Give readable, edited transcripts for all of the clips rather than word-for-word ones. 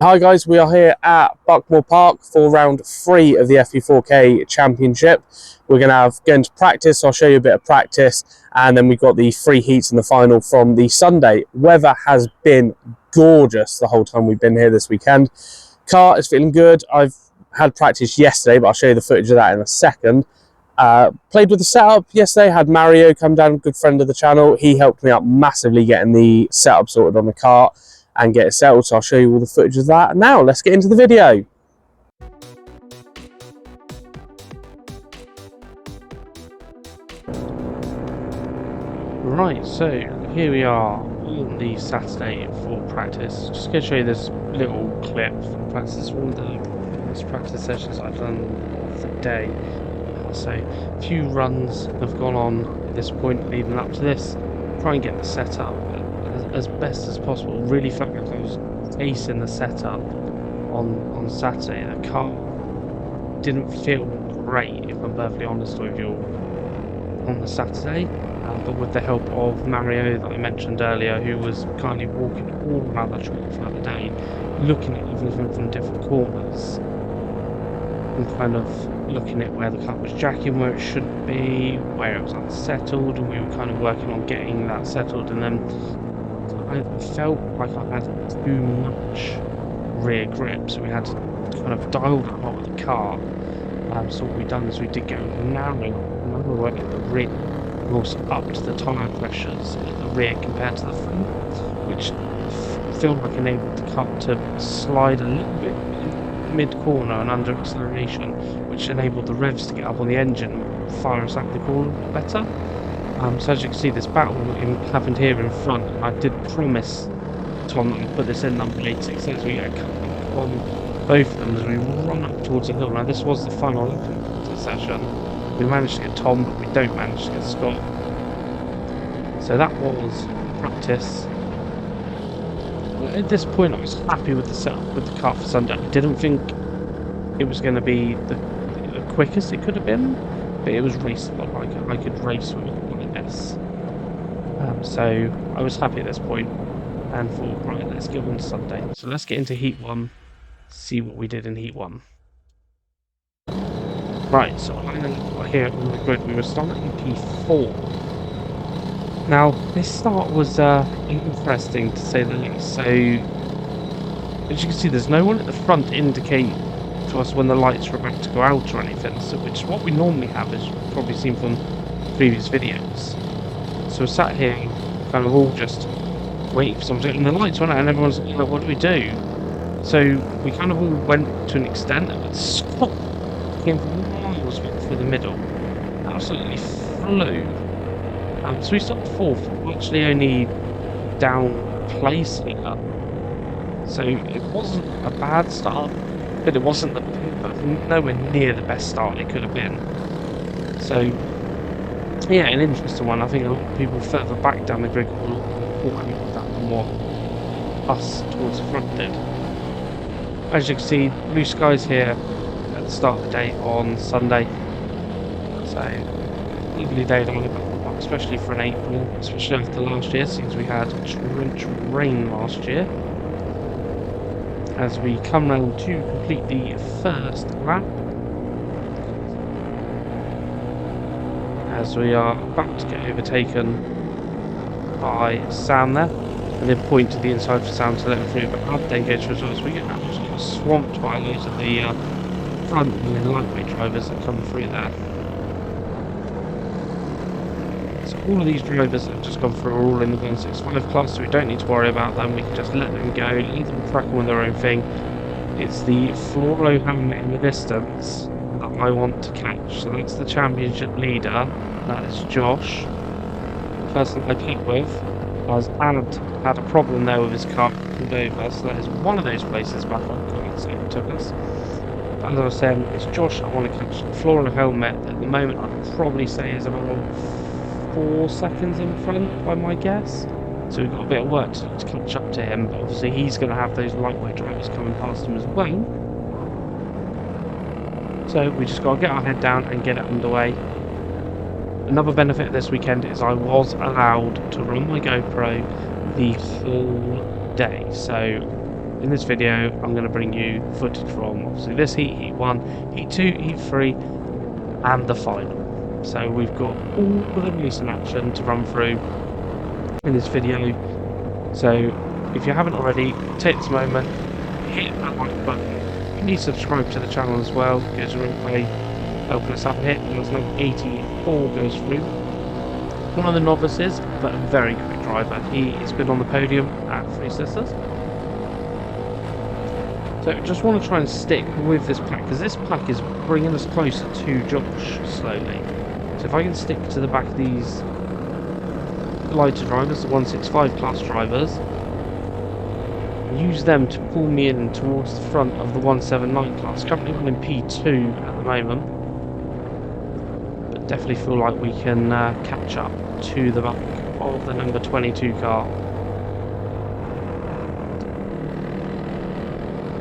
Hi guys, we are here at Buckmore Park for round 3 of the FP4K Championship. We're going to go into practice, so I'll show you a bit of practice, and then we've got the 3 heats in the final from the Sunday. Weather has been gorgeous the whole time we've been here this weekend. Kart is feeling good. I've had practice yesterday, but I'll show you the footage of that in a second. Played with the setup yesterday, had Mario come down, good friend of the channel. He helped me out massively getting the setup sorted on the kart and get it settled, so I'll show you all the footage of that. And now let's get into the video. Right, so here we are on the Saturday for practice. Just going to show you this little clip from practice. This is one of the first practice sessions I've done of the day. So a few runs have gone on at this point leading up to this. Try and get the setup as best as possible. Really felt like I was acing the setup on Saturday. The car didn't feel great, if I'm perfectly honest with you, on the Saturday. But with the help of Mario that I mentioned earlier, who was kindly walking all around the track throughout the day, looking at everything from different corners and kind of looking at where the car was jacking, where it shouldn't be, where it was unsettled, and we were kind of working on getting that settled. And then I felt like I had too much rear grip, so we had to kind of dial that out with the car. So what we've done is we did go narrowing another way at the rear, and also up to the tyre pressures at the rear compared to the front, which feel like enabled the car to slide a little bit mid-corner and under acceleration, which enabled the revs to get up on the engine and fire us out the corner better. So as you can see, this battle happened here in front, and I did promise Tom that I'd put this in number 86 as we get a couple on both of them as we run up towards the hill. Now this was the final lap of the session. We managed to get Tom, but we don't manage to get Scott. So that was practice. At this point I was happy with the setup with the car for Sunday. I didn't think it was going to be the quickest it could have been, but it was raceable. I could race with it, I guess. So I was happy at this point and thought, right, let's get on to Sunday. So let's get into Heat 1, see what we did in Heat 1. Right, so here on the grid we were starting P4. Now, this start was interesting to say the least. So, as you can see, there's no one at the front to indicate to us when the lights were about to go out or anything, so which is what we normally have, as you've probably seen from previous videos. So we're sat here, kind of all just waiting for something, and the lights went out, and everyone's like, what do we do? So we kind of all went to an extent, but Scott came from miles through the middle, absolutely flew. So we stopped 4th, actually only down place here. So it wasn't a bad start, but it wasn't nowhere near the best start it could have been. So yeah, an interesting one. I think a lot of people further back down the grid will walk with that than what us towards the front did. As you can see, blue skies here at the start of the day on Sunday. So lovely day down the back. Especially for an April, especially after last year, since we had torrential rain last year. As we come round to complete the first lap, as we are about to get overtaken by Sam there, and then point to the inside for Sam to let him through, but Ab then goes through as well, so we get absolutely swamped by loads of the front and lightweight drivers that come through there. All of these drivers that have just gone through are all in the 165 class, so we don't need to worry about them. We can just let them go, let them crack on with their own thing. It's the fluoro helmet in the distance that I want to catch. So that's the championship leader. That is Josh. The person I pit with had a problem there with his car pulled over, so that is one of those places back on Kart, so it took us. But as I was saying, it's Josh I want to catch. The fluoro helmet at the moment I'd probably say is about 4 seconds in front by my guess, so we've got a bit of work to catch up to him, but obviously he's going to have those lightweight drivers coming past him as well, so we just got to get our head down and get it underway. Another benefit of this weekend is I was allowed to run my GoPro the whole day, so in this video, I'm going to bring you footage from obviously this heat, heat 1, heat 2, heat 3, and the final. So we've got all of the racing action to run through in this video. So if you haven't already, take this moment, hit that like button. Please subscribe to the channel as well, because we're going to helping us out here. There's number 84 goes through. One of the novices, but a very quick driver. He has been on the podium at Three Sisters. So just want to try and stick with this pack, because this pack is bringing us closer to Josh slowly. So if I can stick to the back of these lighter drivers, the 165 class drivers, use them to pull me in towards the front of the 179 class. Currently running P2 at the moment, but definitely feel like we can catch up to the back of the number 22 car.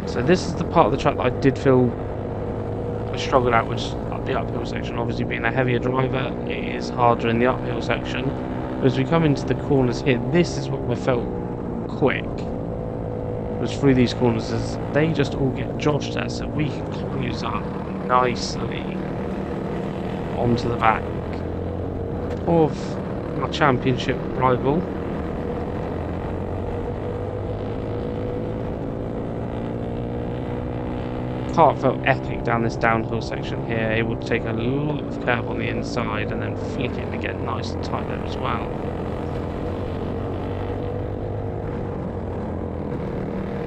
So this is the part of the track that I did feel I struggled out, which is the uphill section. Obviously being a heavier driver, it is harder in the uphill section. But as we come into the corners here, this is what I felt quick. Was through these corners, as they just all get Josh there, so we can close up nicely onto the back of our championship rival. Kart felt epic down this downhill section here, able to take a lot of curve on the inside and then flick it to get nice and tight there as well.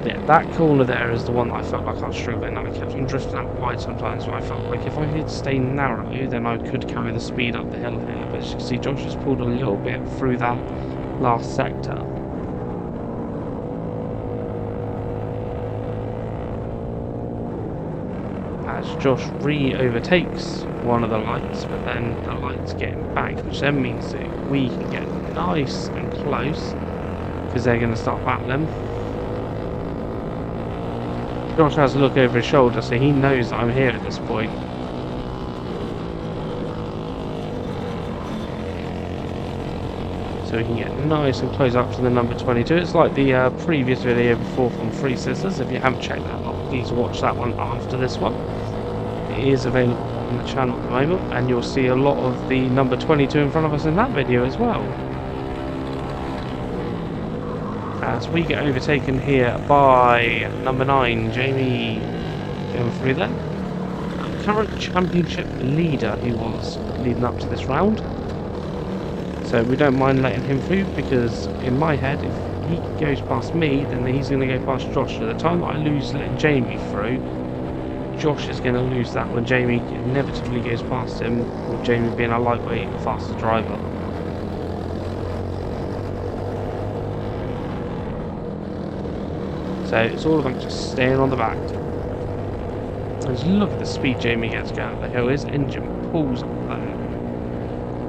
Yeah, that corner there is the one that I felt like I was struggling, and I kept on drifting out wide sometimes, but I felt like if I could stay narrow, then I could carry the speed up the hill here. But as you can see, Josh has pulled a little bit through that last sector. As Josh re-overtakes one of the lights, but then the lights getting back, which then means that we can get nice and close, because they're going to start battling. Josh has a look over his shoulder, so he knows that I'm here at this point. So we can get nice and close up to the number 22. It's like the previous video before from Three Sisters. If you haven't checked that out, please watch that one after this one. It is available on the channel at the moment, and you'll see a lot of the number 22 in front of us in that video as well. As we get overtaken here by number 9, Jamie, going through there. Current championship leader he was leading up to this round. So we don't mind letting him through, because in my head, if he goes past me, then he's going to go past Josh. So the time that I lose letting Jamie through, Josh is going to lose that when Jamie inevitably goes past him, with Jamie being a lightweight and faster driver. So it's all about just staying on the back. And look at the speed Jamie gets going up the hill. His engine pulls up there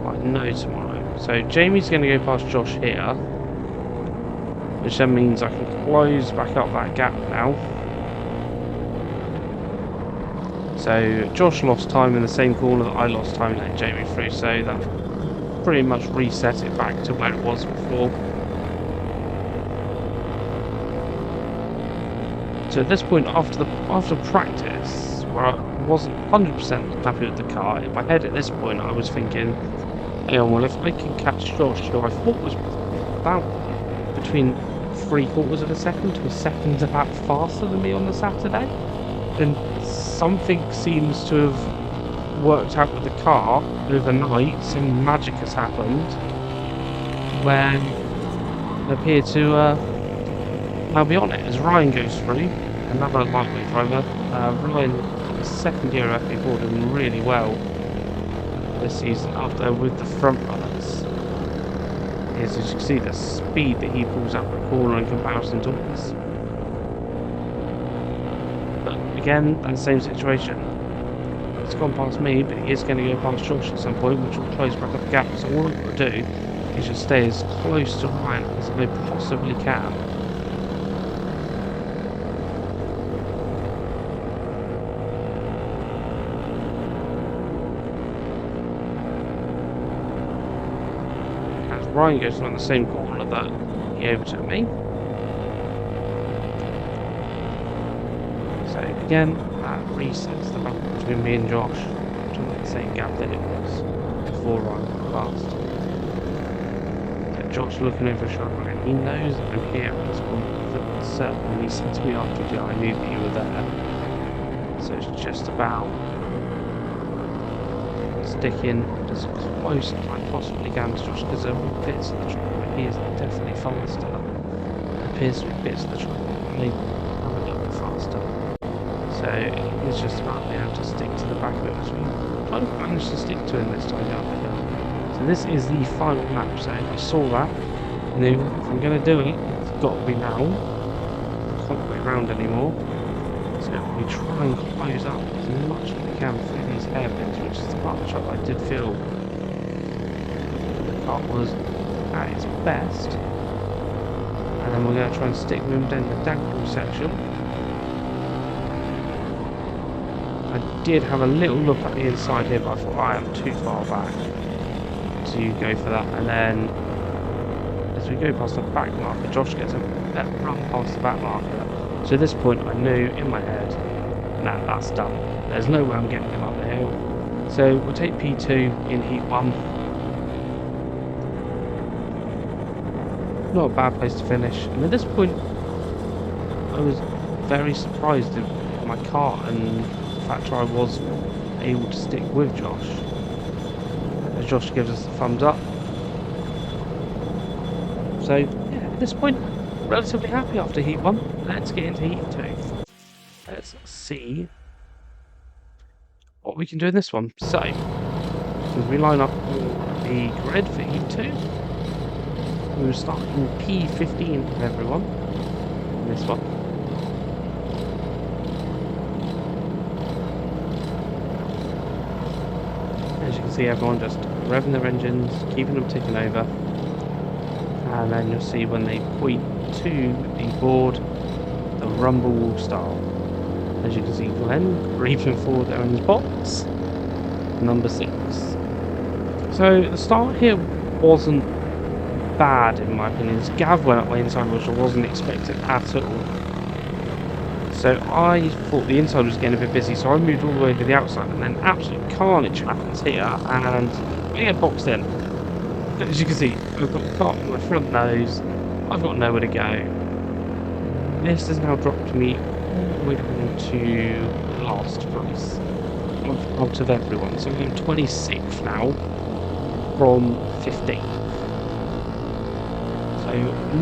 like no tomorrow. So Jamie's going to go past Josh here, which then means I can close back up that gap now. So Josh lost time in the same corner that I lost time letting Jamie through, so that pretty much reset it back to where it was before. So at this point, after practice, where I wasn't 100% happy with the car, in my head at this point I was thinking, hang on, well, if I can catch Josh, who I thought was about between 3/4 of a second to a second about faster than me on the Saturday, then something seems to have worked out with the car overnight. Some magic has happened when I appear to I'll be on it as Ryan goes through, another lightweight driver. Ryan, his second year at FP4, doing really well this season up there with the front runners. As you can see, the speed that he pulls up the corner in comparison to us. But again, that same situation. It's gone past me, but he is going to go past Josh at some point, which will close back up the gap. So all I've got to do is just stay as close to Ryan as I possibly can. Ryan goes on the same corner that he overtook me. again, that resets the battle between me and Josh to the same gap that it was before I passed. So Josh looking over his shoulder, and he knows that I'm here at this point. So when he sets me up, I knew that you were there. So it's just about sticking as close as I possibly can to Josh, because there are bits of the track where he is definitely faster. There appears to be bits of the track where maybe I'm a little bit faster. So it's just about being able to stick to the back of it, which we kind of managed to stick to in this time down the hill. So this is the final lap, so I saw that, and knew if I'm going to do it, it's got to be now. I can't wait around anymore. So we try and close up as much as we can through these hairpins, which is the part of the track I did feel the car was at its best. And then we're going to try and stick with him down the downhill section. I did have a little look at the inside here, but I thought I am too far back to go for that. And then as we go past the back marker, Josh gets a better run past the back marker. So at this point I knew in my head, nah, that's done. There's no way I'm getting him up the hill. So we'll take P2 in heat 1. Not a bad place to finish. And at this point I was very surprised in my car and the fact that I was able to stick with Josh. As Josh gives us the thumbs up. So yeah, at this point, relatively happy after heat 1. Let's get into heat 2. Let's see what we can do in this one. So, as we line up the grid for heat 2, we will start in P15 for everyone in this one. As you can see, everyone just revving their engines, keeping them ticking over. And then you'll see when they point to the board, the rumble will start. As you can see, Glenn creeping forward there in his box, number 6. So the start here wasn't bad in my opinion. Gav went up my inside, which I wasn't expecting at all. So I thought the inside was getting a bit busy, so I moved all the way to the outside, and then absolute carnage happens here, and we get boxed in. As you can see, I've got Kart on my front nose, I've got nowhere to go. This has now dropped me all the way down to last place out of everyone. So I'm 26th now from 15th. So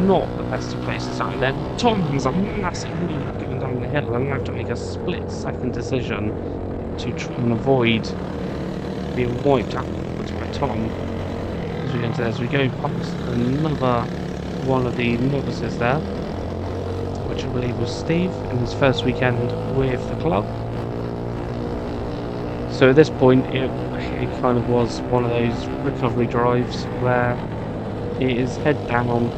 not the best of places out there. Tom has a massive lead going down the hill, and I have to make a split-second decision to try and avoid being wiped out by Tom. As we go past another one of the novices there, which I believe was Steve in his first weekend with the club. So at this point it kind of was one of those recovery drives where it is head down.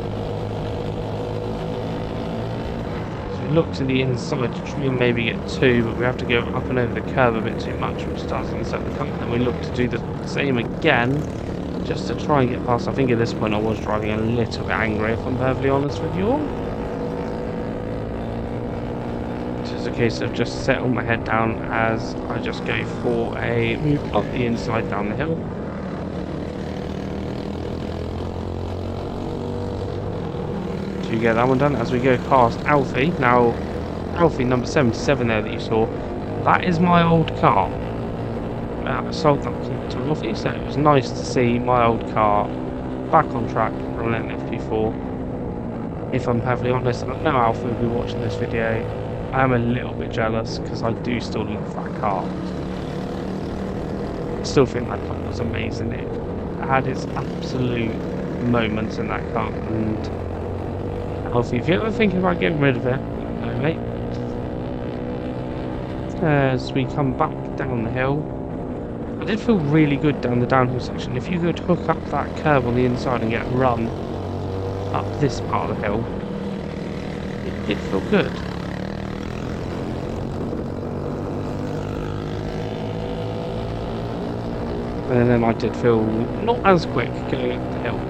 So we look to the inside to try and maybe get 2, but we have to go up and over the curve a bit too much, which doesn't set the car. Then we look to do the same again, just to try and get past. I think at this point I was driving a little bit angry, if I'm perfectly honest with you all. This is a case of just settle my head down as I just go for a move up the inside down the hill. To get that one done as we go past Alfie. Now, Alfie number 77 there that you saw, that is my old car. I sold that to Alfie, so it was nice to see my old car back on track running FP4. If I'm perfectly honest, I know Alfie will be watching this video. I am a little bit jealous because I do still love that car. I still think that car was amazing. It had its absolute moments in that car, and Alfie, if you're ever thinking about getting rid of it, no mate. As we come back down the hill, I did feel really good down the downhill section. If you could hook up that curve on the inside and get a run up this part of the hill, it did feel good. And then I did feel not as quick going up the hill.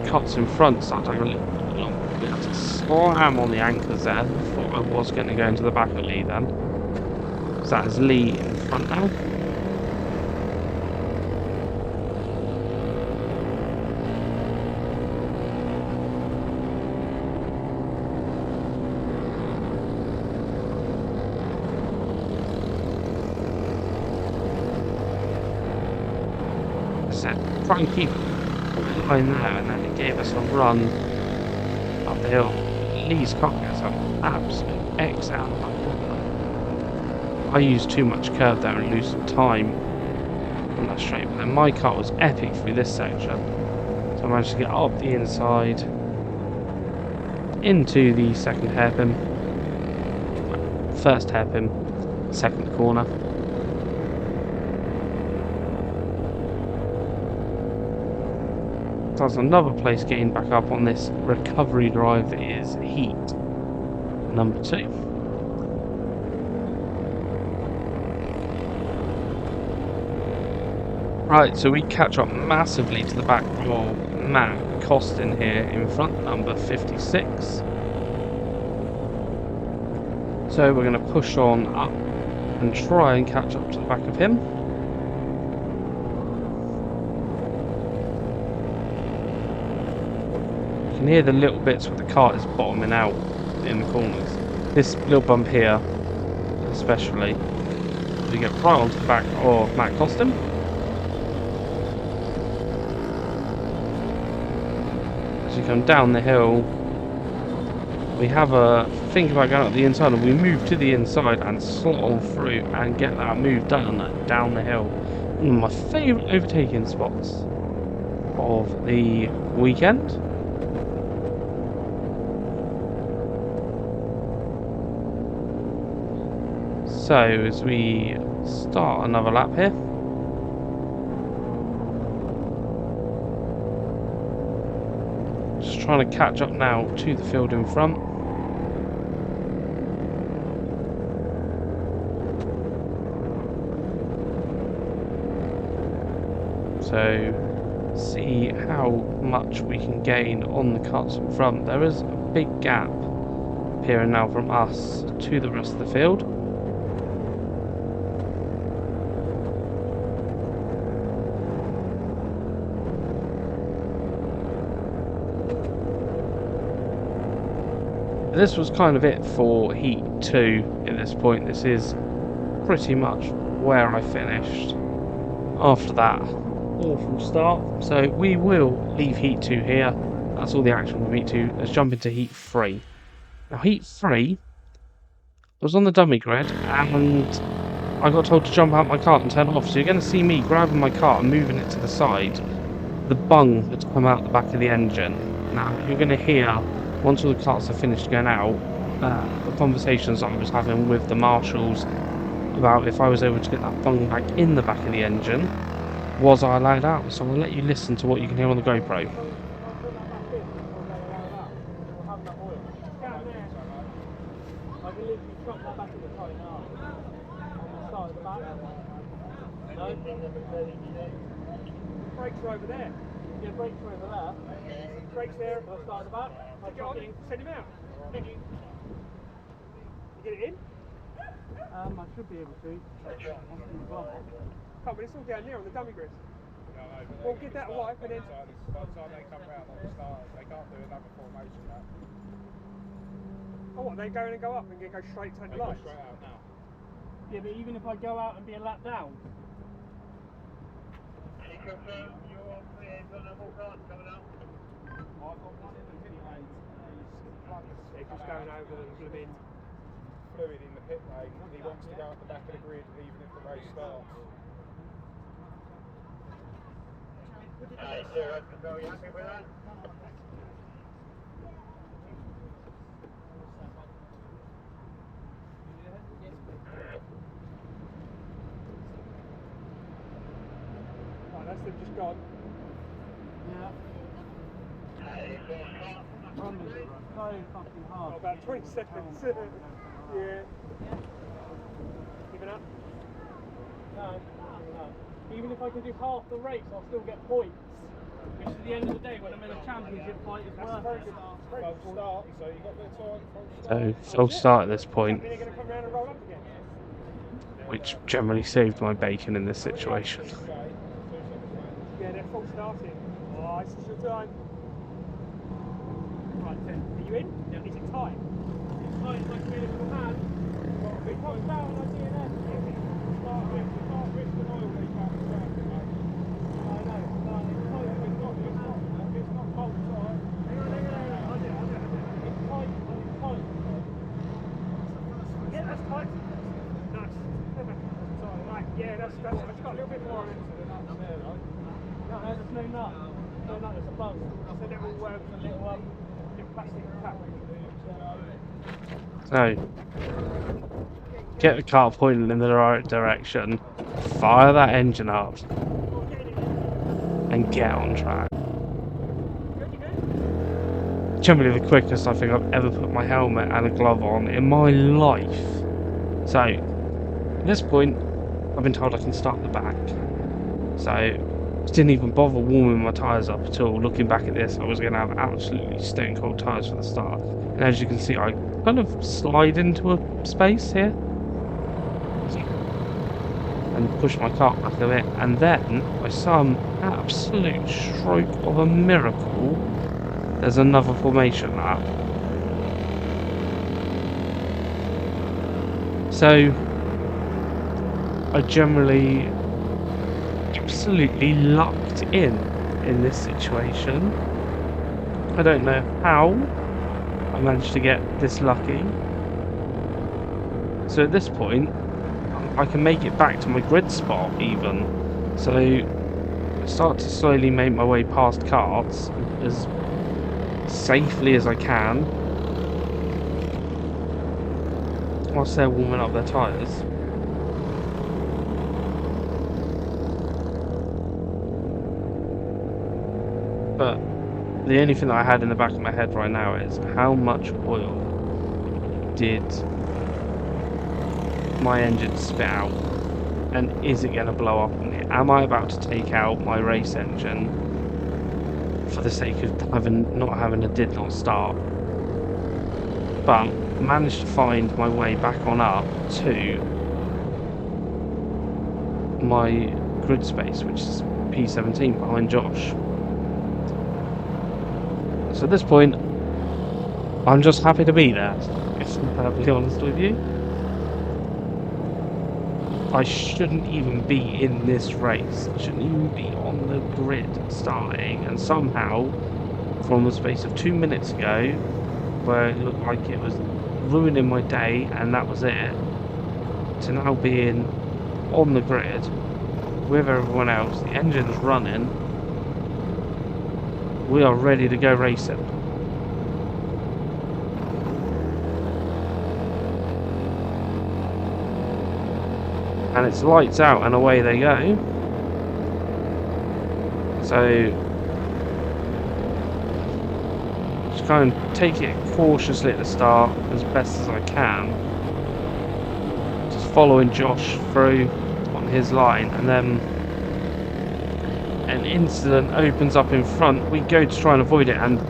cuts in front started taking a little bit longer. We had to slam on the anchors there. Thought I was going to go into the back of Lee then. So that is Lee in front now. Try and keep it line there, and then it gave us a run up the hill. Lee's car gets an absolute X out of that corner. I used too much curve there and lose some time on that straight, but then my car was epic through this section. So I managed to get up the inside into the second hairpin, first hairpin, second corner. So that's another place getting back up on this recovery drive that is heat number 2. Right, so we catch up massively to the back of Matt Costin here in front, number 56. So we're going to push on up and try and catch up to the back of him. You can hear the little bits where the cart is bottoming out in the corners. This little bump here, especially, we get right onto the back of Matt Costin. As you come down the hill, we have a think about going up the inside, and we move to the inside and slot through and get that move done down the hill. One of my favourite overtaking spots of the weekend. So as we start another lap here, just trying to catch up now to the field in front. So see how much we can gain on the cuts in front. There is a big gap appearing now from us to the rest of the field. This was kind of it for Heat 2 at this point. This is pretty much where I finished after that awful start. So we will leave Heat 2 here. That's all the action from Heat 2. Let's jump into Heat 3. Now Heat 3 was on the dummy grid and I got told to jump out my cart and turn it off. So you're going to see me grabbing my cart and moving it to the side. The bung that's come out the back of the engine. Now you're going to hear, once all the carts are finished going out, the conversations I was having with the marshals about if I was able to get that bung back in the back of the engine, was I allowed out? So I'll let you listen to what you can hear on the GoPro. Brakes are over there. Yeah, brakes are over there. Brakes there. I'll start at the back. I'll get on it and send him out. Thank you. You get it in? I should be able to. Come on, it's all down there on the dummy grid. Well, get that wipe and then... By the time they come round on the starters, they can't do another formation now. Oh, what, they go in and go up and go straight to the lights? Straight out now. Yeah, but even if I go out and be a lap down. Can you confirm you're got no more cars coming up? I've got one in the pit lane. They're just going over the blooming fluid in the pit lane. He wants to go at the back of the grid even if the race starts. Hey, Sarah, are you happy with that? Right, that's them just gone. Yeah. So fucking hard. Oh, about 20 seconds. Yeah. Giving up? No. Even if I can do half the race, I'll still get points. Which at the end of the day, when I'm in a championship fight, it's worth it. False start, so you got a bit of time. So false start at this point, Then they're going to come round and roll up again. which generally saved my bacon in this situation. Yeah, they're full starting. Oh, this is your time. Right, 10. Are you in? Yeah. Is it time? It's like a little hand. It comes down, I see it there. Start with the oil leak out the track, mate. I know, It's not cold side. Hang on. I'll do it. it's tight, it's tight. Yeah, that's tight. Nice. Right, yeah, that's got a little bit more on it. No, there's no nut. No nut, there's a plug. So they're all little plastic cap. So, get the car pointing in the right direction, fire that engine up, and get on track. Generally the quickest I think I've ever put my helmet and a glove on in my life. So, at this point, I've been told I can start the back. So, didn't even bother warming my tyres up at all. Looking back at this, I was going to have absolutely stone cold tyres for the start. And as you can see, I kind of slide into a space here. And push my car back a bit. And then, by some absolute stroke of a miracle, there's another formation lap. So, I generally absolutely lucked in this situation. I don't know how I managed to get this lucky. So at this point, I can make it back to my grid spot even. So I start to slowly make my way past karts as safely as I can, whilst they're warming up their tyres. But the only thing that I had in the back of my head right now is how much oil did my engine spit out, and is it going to blow up on me? Am I about to take out my race engine for the sake of not having a did not start? But managed to find my way back on up to my grid space, which is P17 behind Josh. So at this point, I'm just happy to be there, if I'm perfectly honest with you. I shouldn't even be in this race. I shouldn't even be on the grid starting, and somehow, from the space of 2 minutes ago, where it looked like it was ruining my day and that was it, to now being on the grid with everyone else, the engine's running, we are ready to go racing. And it's lights out and away they go. So just kind of take it cautiously at the start as best as I can. Just following Josh through on his line, and then an incident opens up in front. We go to try and avoid it, and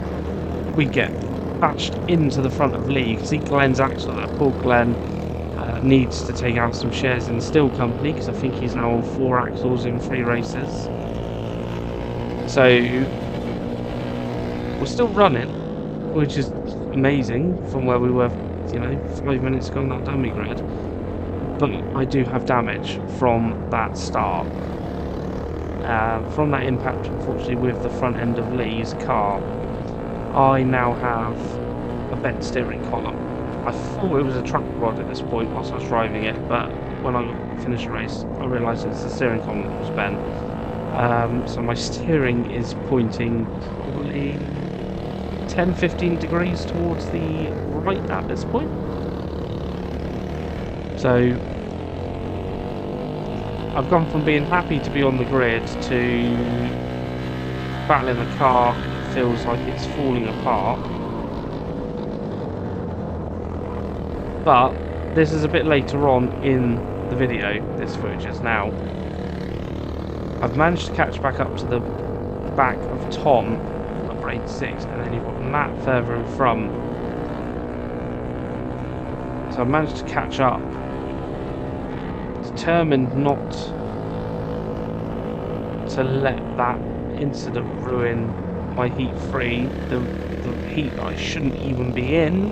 we get bashed into the front of Lee. You can see Glenn's axle there. Poor Glenn needs to take out some shares in the Steel Company, because I think he's now on 4 axles in 3 races. So we're still running, which is amazing from where we were, 5 minutes ago on that dummy grid. But I do have damage from that start. From that impact, unfortunately, with the front end of Lee's car, I now have a bent steering column. I thought it was a track rod at this point whilst I was driving it, but when I finished the race, I realised it's the steering column that was bent. So my steering is pointing probably 10-15 degrees towards the right at this point. So I've gone from being happy to be on the grid to battling the car. It feels like it's falling apart. But this is a bit later on in the video, this footage is now. I've managed to catch back up to the back of Tom, number 86, and then you've got Matt further in front. So I managed to catch up. Determined not to let that incident ruin my heat 3, the heat that I shouldn't even be in,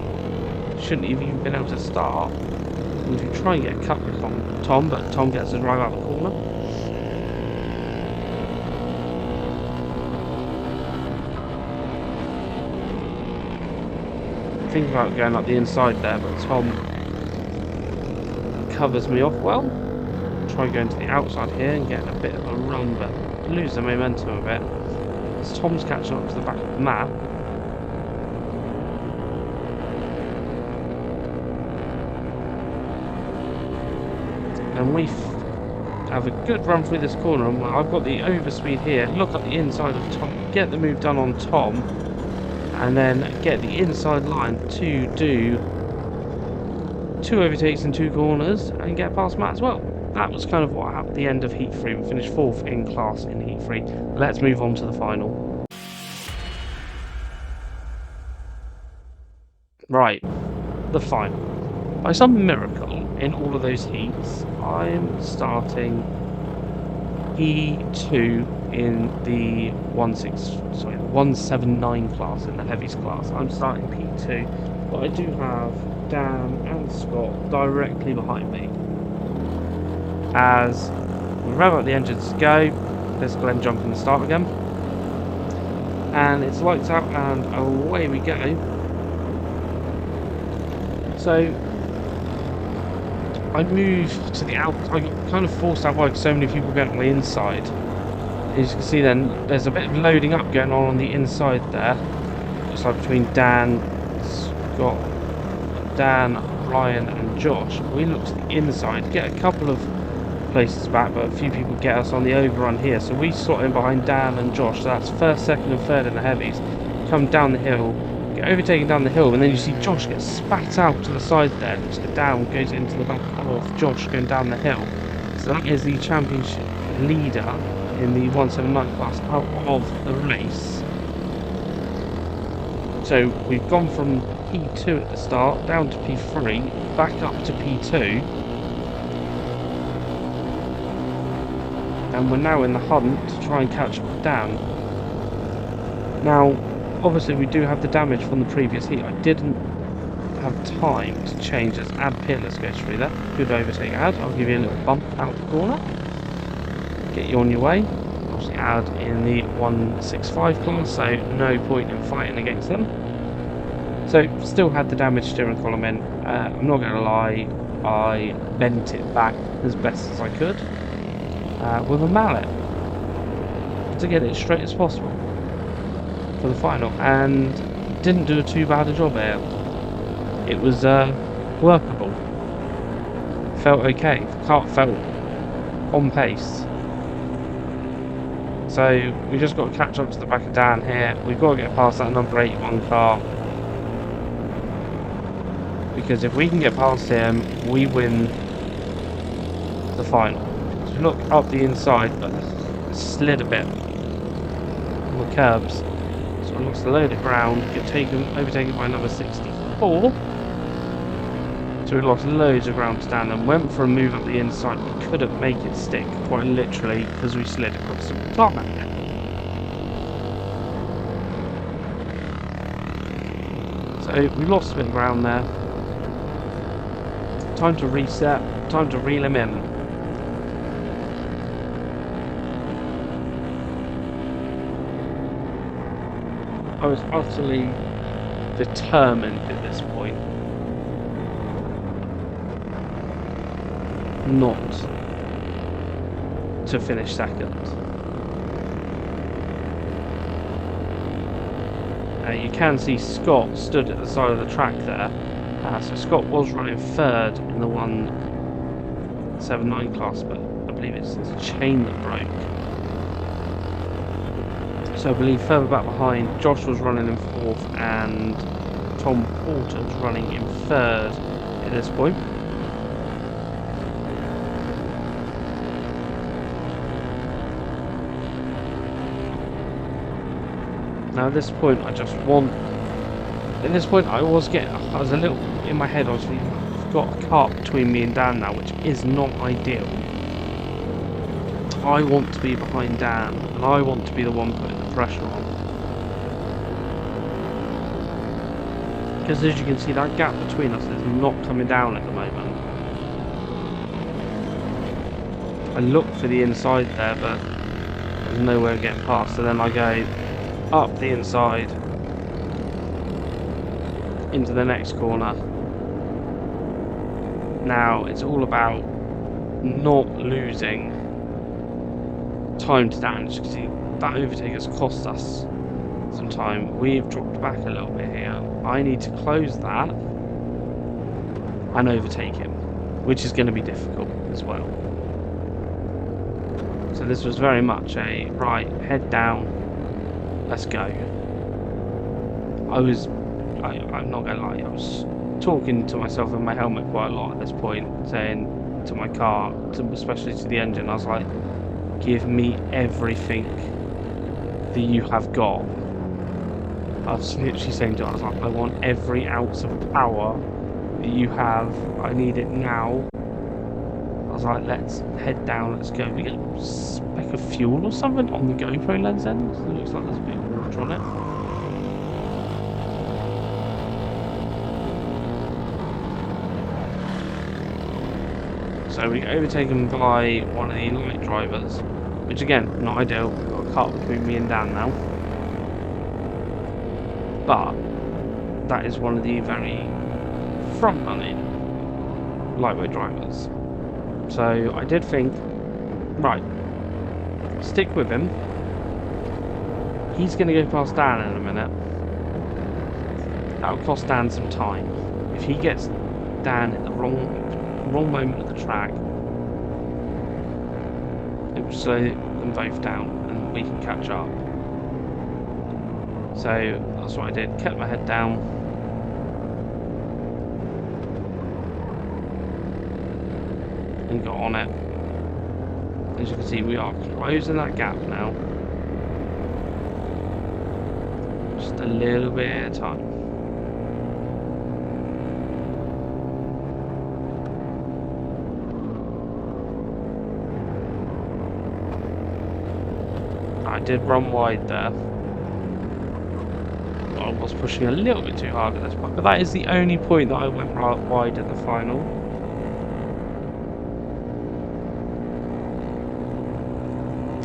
shouldn't have even been able to start. I'm going to try and get a cut on Tom, but Tom gets us right out of the corner. Think about going up the inside there, but Tom covers me off well. Try going to the outside here and getting a bit of a run, but lose the momentum a bit. As Tom's catching up to the back of Matt. And we have a good run through this corner, and I've got the overspeed here. Look up the inside of Tom, get the move done on Tom, and then get the inside line to do 2 overtakes in 2 corners and get past Matt as well. That was kind of what happened at the end of Heat 3. We finished 4th in class in Heat 3. Let's move on to the final. Right, the final. By some miracle, in all of those heats, I'm starting E2 in the 179 class, in the heavies class. I'm starting P2, but I do have Dan and Scott directly behind me. As we rev up the engines to go, there's Glenn jumping the start again, and it's lights out and away we go. So I move to the out. I got kind of forced out wide because so many people going on the inside. As you can see, then there's a bit of loading up going on the inside there, just like between Dan, Scott, Dan, Ryan, and Josh. We look to the inside, get a couple of places back, but a few people get us on the overrun here. So we slot in behind Dan and Josh. So that's 1st, 2nd, and 3rd in the heavies. Come down the hill, get overtaken down the hill, and then you see Josh get spat out to the side there. So down goes into the back of Josh going down the hill. So that is the championship leader in the 179 class out of the race. So we've gone from P2 at the start down to P3, back up to P2, and we're now in the hunt to try and catch up with Dan. Now obviously we do have the damage from the previous heat. I didn't have time to change this. Add pin, let's go through that. Good overtake Ad. I'll give you a little bump out the corner, get you on your way. Obviously Ad in the 165 class, so no point in fighting against them. So still had the damaged steering column in. I'm not going to lie, I bent it back as best as I could with a mallet to get it as straight as possible for the final, and didn't do too bad a job here. It was workable. Felt okay. The kart felt on pace. So we just got to catch up to the back of Dan here. We've got to get past that number 81 car, because if we can get past him, we win the final. So look up the inside, but it slid a bit on the curbs. So we lost a load of ground, get overtaken by number 64. So we lost loads of ground to Dan and went for a move up the inside, but couldn't make it stick, quite literally, because we slid across the tarmac. So we lost a bit of ground there. Time to reset, time to reel him in. I was utterly determined at this point not to finish second. You can see Scott stood at the side of the track there. So Scott was running 3rd in the 179 class, but I believe it's a chain that broke. So I believe further back behind, Josh was running in 4th and Tom Porter was running in 3rd at this point. Now at this point I just want, at this point I was a little, in my head I was thinking, I've got a Kart between me and Dan now, which is not ideal. I want to be behind Dan, and I want to be the one putting the pressure on. Because as you can see, that gap between us is not coming down at the moment. I look for the inside there, but there's nowhere getting past, so then I go up the inside into the next corner. Now it's all about not losing time to Dan. As you can see, that overtake has cost us some time. We've dropped back a little bit here. I need to close that and overtake him, which is going to be difficult as well. So this was very much a right, head down, let's go. I'm not going to lie, I was talking to myself in my helmet quite a lot at this point, saying to my car, especially to the engine, I was like, give me everything that you have got. I was literally saying to her, I was like, I want every ounce of power that you have. I need it now. I was like, let's head down, let's go. We get a speck of fuel or something on the GoPro lens end. It looks like there's a bit of water on it. So we get overtaken by one of the light drivers, which again, not ideal. We've got a car between me and Dan now. But that is one of the very front-running lightweight drivers. So I did think, right, stick with him. He's going to go past Dan in a minute. That will cost Dan some time. If he gets Dan at the wrong moment of the track, it will slow them both down and we can catch up. So that's what I did, kept my head down. And got on it. As you can see, we are closing that gap now. Just a little bit at a time. I did run wide there. I was pushing a little bit too hard at this point, but that is the only point that I went right wide at the final.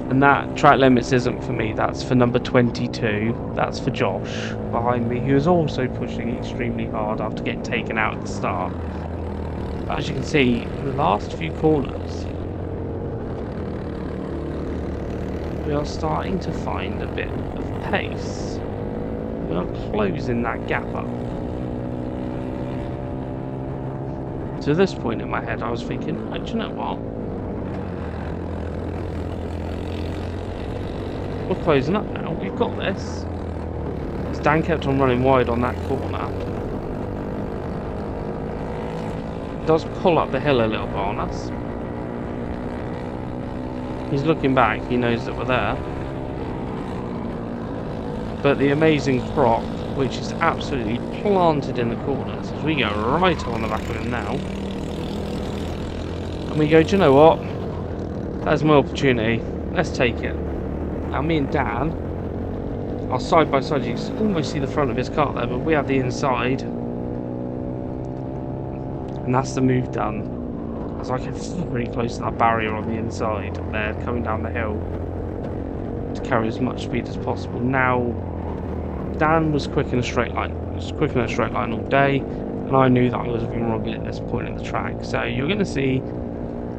And that track limits isn't for me, that's for number 22. That's for Josh behind me, who is also pushing extremely hard after getting taken out at the start. But as you can see, in the last few corners, we are starting to find a bit of pace. We are closing that gap up. To this point in my head, I was thinking, oh, do you know what? We're closing up now, we've got this. As Dan kept on running wide on that corner. It does pull up the hill a little bit on us. He's looking back, he knows that we're there. But the amazing Croc, which is absolutely planted in the corners, as we go right on the back of him now. And we go, do you know what? There's my opportunity, let's take it. Now me and Dan are side by side, you can almost see the front of his car there, but we have the inside. And that's the move done. As I get really close to that barrier on the inside there, coming down the hill to carry as much speed as possible. Now, Dan was quick in a straight line. He was quick in a straight line all day, and I knew that I was vulnerable at this point in the track. So you're going to see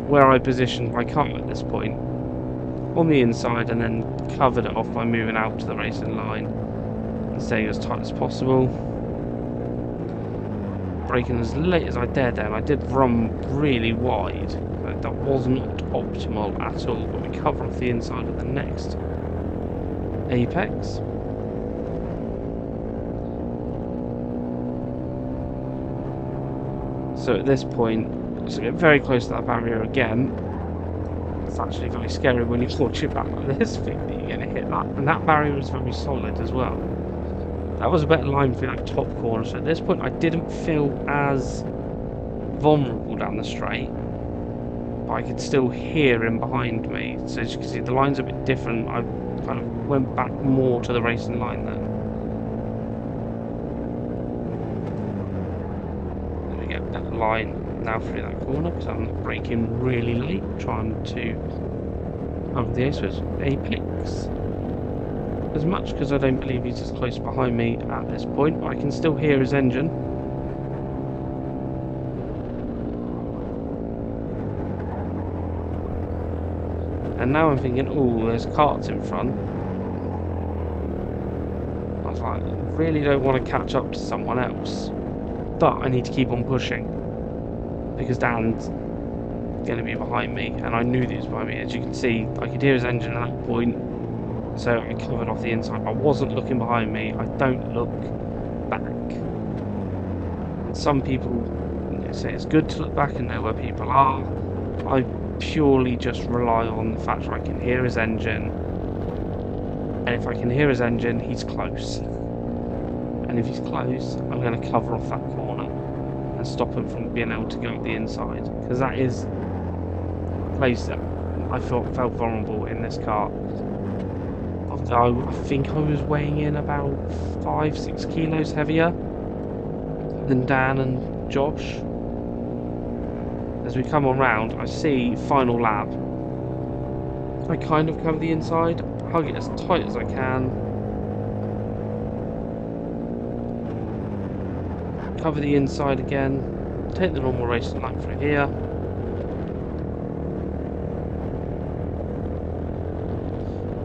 where I positioned my car at this point on the inside, and then covered it off by moving out to the racing line and staying as tight as possible. Braking as late as I dared there, and I did run really wide, but that was not optimal at all. But we cover off the inside of the next apex. So at this point, as I get very close to that barrier again, it's actually very scary when you watch it back like this thing that you going to hit that. And that barrier was very solid as well. That was a better line through that top corner. So at this point, I didn't feel as vulnerable down the straight. But I could still hear him behind me. So as you can see, the line's a bit different. I kind of went back more to the racing line then. Let me get that line now through that corner because I'm braking really late, trying to cover the apex. As much because I don't believe he's as close behind me at this point, I can still hear his engine. And now I'm thinking, oh, there's karts in front. I was like, I really don't want to catch up to someone else. But I need to keep on pushing. Because Dan's going to be behind me. And I knew that he was behind me. As you can see, I could hear his engine at that point. So I covered off the inside. I wasn't looking behind me. I don't look back. And some people say it's good to look back and know where people are. I purely just rely on the fact that I can hear his engine, and if I can hear his engine, he's close, and if he's close, I'm going to cover off that corner and stop him from being able to go up the inside, because that is a place that I felt vulnerable in this car. I think I was weighing in about 5-6 kilos heavier than Dan and Josh. As we come on round, I see final lap. I kind of cover the inside, hug it as tight as I can. Cover the inside again, take the normal racing line through here.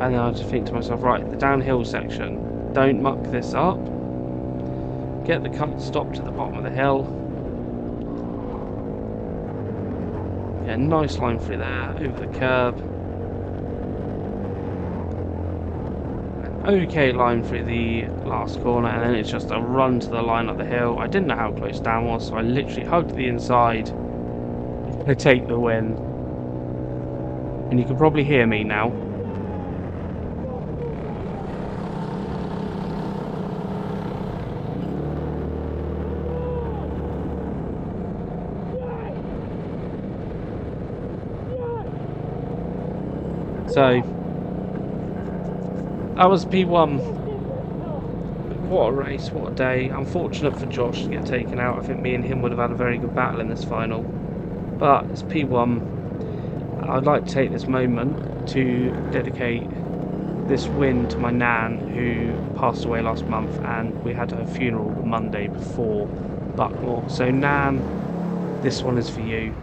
And then I just think to myself, right, the downhill section, don't muck this up. Get the cut stopped at the bottom of the hill. Yeah, nice line through there, over the curb. An okay line through the last corner, and then it's just a run to the line up the hill. I didn't know how close Dan was, so I literally hugged the inside to take the win. And you can probably hear me now. So, that was P1. What a race, what a day. Unfortunate for Josh to get taken out. I think me and him would have had a very good battle in this final. But it's P1. I'd like to take this moment to dedicate this win to my nan, who passed away last month, and we had her funeral the Monday before Buckmore. So Nan, this one is for you.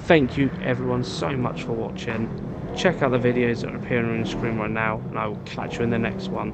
Thank you everyone so much for watching. Check out the videos that are appearing on the screen right now, and I will catch you in the next one.